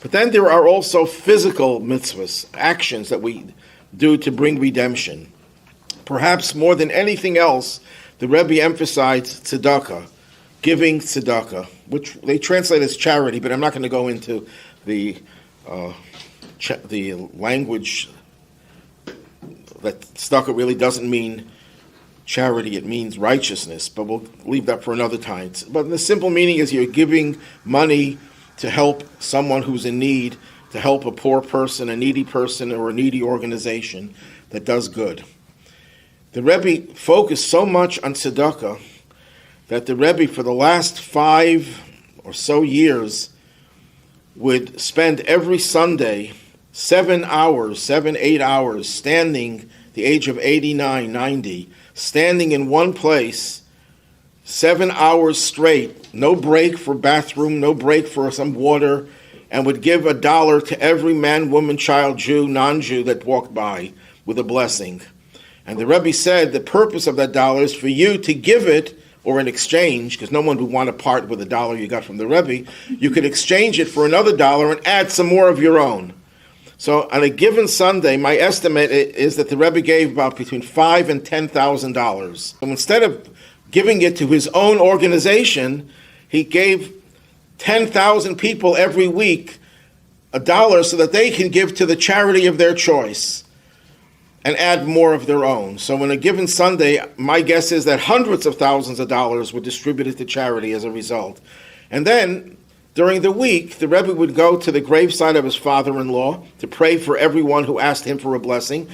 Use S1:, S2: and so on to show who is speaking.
S1: But then there are also physical mitzvahs, actions that we do to bring redemption. Perhaps more than anything else, the Rebbe emphasized tzedakah, giving tzedakah, which they translate as charity, but I'm not going to go into the language that tzedakah really doesn't mean charity, it means righteousness, but we'll leave that for another time. But the simple meaning is you're giving money to help someone who's in need, to help a poor person, a needy person, or a needy organization that does good. The Rebbe focused so much on tzedakah that the Rebbe, for the last 5 or so years, would spend every Sunday 7, 8 hours standing, the age of 89, 90, standing in one place 7 hours straight, no break for bathroom, no break for some water, and would give $1 to every man, woman, child, Jew, non-Jew that walked by with a blessing. And the Rebbe said the purpose of that $1 is for you to give it, or in exchange, because no one would want to part with $1 you got from the Rebbe, you could exchange it for another $1 and add some more of your own. So on a given Sunday, my estimate is that the Rebbe gave about between $5,000 and $10,000. So instead of giving it to his own organization, he gave 10,000 people every week $1 so that they can give to the charity of their choice and add more of their own. So on a given Sunday, my guess is that hundreds of thousands of dollars were distributed to charity as a result. And then, during the week, the Rebbe would go to the graveside of his father-in-law to pray for everyone who asked him for a blessing.